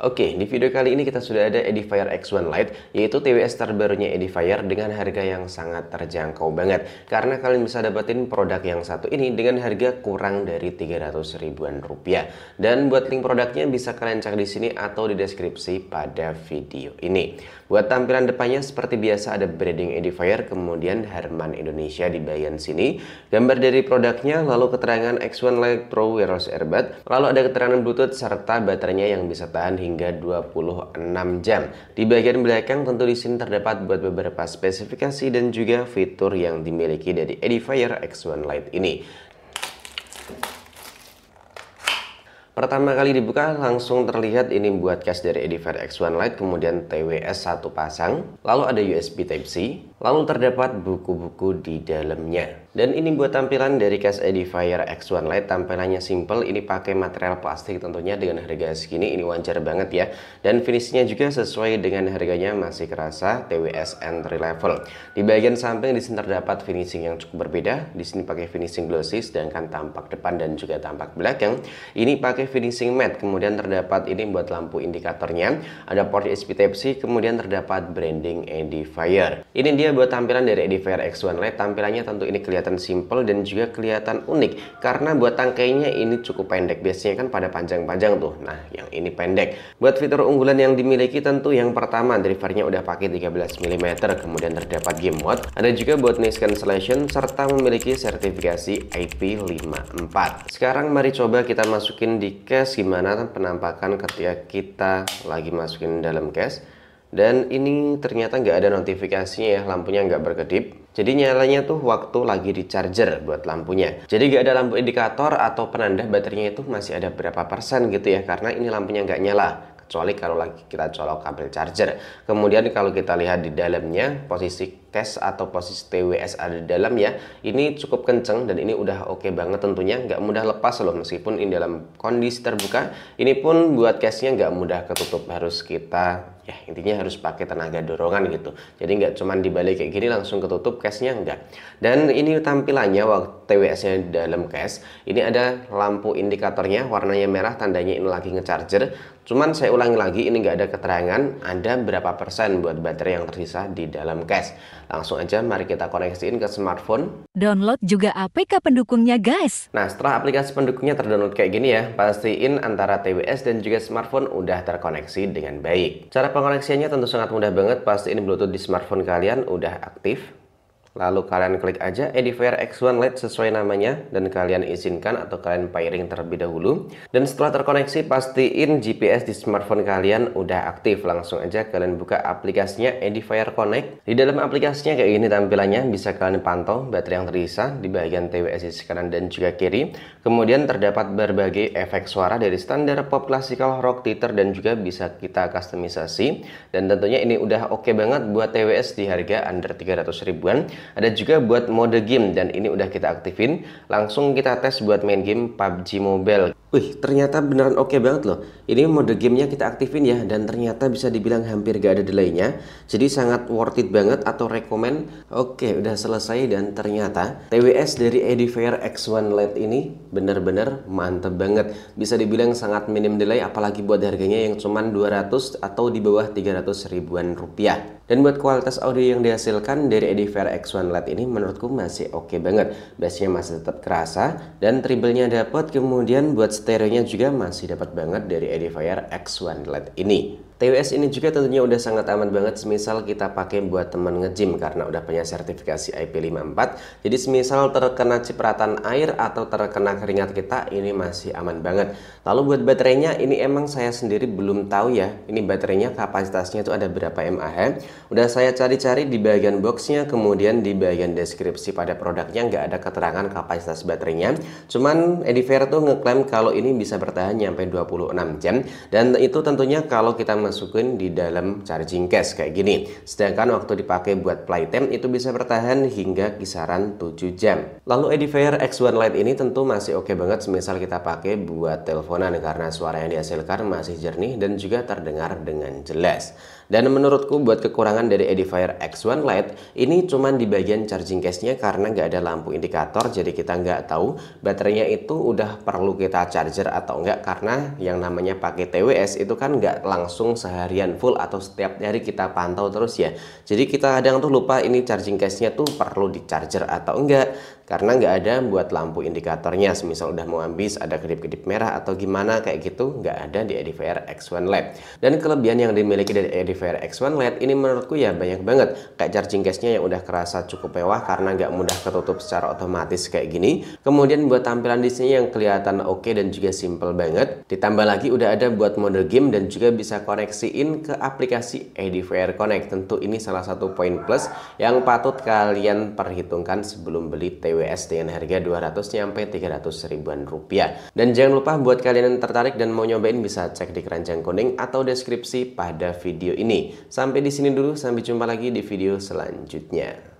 Oke, di video kali ini kita sudah ada Edifier X1 Lite, yaitu TWS terbarunya Edifier dengan harga yang sangat terjangkau banget. Karena kalian bisa dapetin produk yang satu ini dengan harga kurang dari 300 ribuan rupiah. Dan buat link produknya bisa kalian cek di sini atau di deskripsi pada video ini. Buat tampilan depannya seperti biasa ada branding Edifier, kemudian Harman Indonesia di bagian sini. Gambar dari produknya, lalu keterangan X1 Lite Pro Wireless Earbud, lalu ada keterangan Bluetooth serta baterainya yang bisa tahan hingga 26 jam. Di bagian belakang tentu di sini terdapat buat beberapa spesifikasi dan juga fitur yang dimiliki dari Edifier X1 Lite ini. Pertama kali dibuka langsung terlihat ini buat case dari Edifier X1 Lite, kemudian TWS satu pasang, lalu ada USB Type-C, lalu terdapat buku-buku di dalamnya. Dan ini buat tampilan dari case Edifier X1 Lite, tampilannya simple, ini pakai material plastik tentunya dengan harga segini, ini wajar banget ya. Dan finishnya juga sesuai dengan harganya, masih kerasa TWS entry level. Di bagian samping di sini terdapat finishing yang cukup berbeda, di sini pakai finishing glossy, sedangkan tampak depan dan juga tampak belakang ini pakai finishing matte. Kemudian terdapat ini buat lampu indikatornya, ada port USB Type-C, kemudian terdapat branding Edifier. Ini dia buat tampilan dari Edifier X1 Lite, tampilannya tentu ini kelihatan simple dan juga kelihatan unik karena buat tangkainya ini cukup pendek, biasanya kan pada panjang-panjang tuh. Nah, yang ini pendek. Buat fitur unggulan yang dimiliki tentu yang pertama drivernya udah pakai 13 mm, kemudian terdapat game mode, ada juga buat noise cancellation serta memiliki sertifikasi IP54. Sekarang mari coba kita masukin di case, gimana penampakan ketika kita lagi masukin dalam case. Dan ini ternyata nggak ada notifikasinya ya, lampunya nggak berkedip. Jadi nyalanya tuh waktu lagi di charger buat lampunya. Jadi nggak ada lampu indikator atau penanda baterainya itu masih ada berapa persen gitu ya, karena ini lampunya nggak nyala. Kecuali kalau lagi kita colok kabel charger. Kemudian kalau kita lihat di dalamnya, posisi case atau posisi TWS ada di dalam ya, ini cukup kenceng dan ini udah oke banget tentunya, nggak mudah lepas loh meskipun ini dalam kondisi terbuka. Ini pun buat case-nya nggak mudah ketutup, harus kita ya intinya harus pakai tenaga dorongan gitu. Jadi nggak cuman dibalik kayak gini langsung ketutup, case-nya enggak. Dan ini tampilannya waktu TWS-nya di dalam case, ini ada lampu indikatornya warnanya merah, tandanya ini lagi ngecharger. Cuman saya ulangi lagi, ini nggak ada keterangan ada berapa persen buat baterai yang tersisa di dalam case. Langsung aja mari kita koneksiin ke smartphone. Download juga APK pendukungnya guys. Nah, setelah aplikasi pendukungnya terdownload kayak gini ya, pastiin antara TWS dan juga smartphone udah terkoneksi dengan baik. Cara pengoneksiannya tentu sangat mudah banget, pastiin Bluetooth di smartphone kalian udah aktif. Lalu kalian klik aja Edifier X1 Lite sesuai namanya dan kalian izinkan atau kalian pairing terlebih dahulu. Dan setelah terkoneksi pastiin GPS di smartphone kalian udah aktif. Langsung aja kalian buka aplikasinya Edifier Connect. Di dalam aplikasinya kayak gini tampilannya, bisa kalian pantau baterai yang tersisa di bagian TWS sisi kanan dan juga kiri. Kemudian terdapat berbagai efek suara dari standar pop, classical, rock, theater, dan juga bisa kita customisasi. Dan tentunya ini udah oke banget buat TWS di harga under 300 ribuan. Ada juga buat mode game dan ini udah kita aktifin. Langsung kita tes buat main game PUBG Mobile. Wih, ternyata beneran oke banget loh. Ini mode gamenya kita aktifin ya, dan ternyata bisa dibilang hampir gak ada delaynya. Jadi sangat worth it banget atau rekomen. Oke, udah selesai dan ternyata TWS dari Edifier X1 Lite ini bener-bener mantep banget. Bisa dibilang sangat minim delay, apalagi buat harganya yang cuman 200 atau di bawah 300 ribuan rupiah. Dan buat kualitas audio yang dihasilkan dari Edifier X1 Lite ini menurutku masih oke banget. Bassnya masih tetap kerasa dan treble-nya dapat, kemudian buat stereonya juga masih dapat banget dari Edifier X1 Lite ini. TWS ini juga tentunya udah sangat aman banget semisal kita pakai buat teman nge-gym karena udah punya sertifikasi IP54. Jadi semisal terkena cipratan air atau terkena keringat kita, ini masih aman banget. Lalu buat baterainya ini emang saya sendiri belum tahu ya, ini baterainya kapasitasnya itu ada berapa mAh. Udah saya cari-cari di bagian boxnya, kemudian di bagian deskripsi pada produknya nggak ada keterangan kapasitas baterainya. Cuman Edifier tuh ngeklaim kalau ini bisa bertahan sampai 26 jam. Dan itu tentunya kalau kita dimasukin di dalam charging case kayak gini. Sedangkan waktu dipakai buat playtime itu bisa bertahan hingga kisaran 7 jam. Lalu Edifier X1 Lite ini tentu masih oke banget semisal kita pakai buat teleponan karena suara yang dihasilkan masih jernih dan juga terdengar dengan jelas. Dan menurutku buat kekurangan dari Edifier X1 Lite ini cuman di bagian charging case-nya karena nggak ada lampu indikator, jadi kita nggak tahu baterainya itu udah perlu kita charger atau enggak, karena yang namanya pakai TWS itu kan nggak langsung seharian full atau setiap hari kita pantau terus ya. Jadi kita kadang tuh lupa ini charging case-nya tuh perlu di charger atau enggak, karena nggak ada buat lampu indikatornya. Semisal udah mau habis ada kedip-kedip merah atau gimana kayak gitu, nggak ada di Edifier X1 Lite. Dan kelebihan yang dimiliki dari Edifier X1 Lite ini menurutku ya banyak banget. Kayak charging case-nya yang udah kerasa cukup mewah karena nggak mudah ketutup secara otomatis kayak gini. Kemudian buat tampilan di sini yang kelihatan oke dan juga simple banget. Ditambah lagi udah ada buat mode game dan juga bisa koneksiin ke aplikasi Edifier Connect. Tentu ini salah satu poin plus yang patut kalian perhitungkan sebelum beli TWS dengan harga 200-300 ribuan rupiah. Dan jangan lupa buat kalian yang tertarik dan mau nyobain bisa cek di keranjang kuning atau deskripsi pada video ini. Sampai di sini dulu, sampai jumpa lagi di video selanjutnya.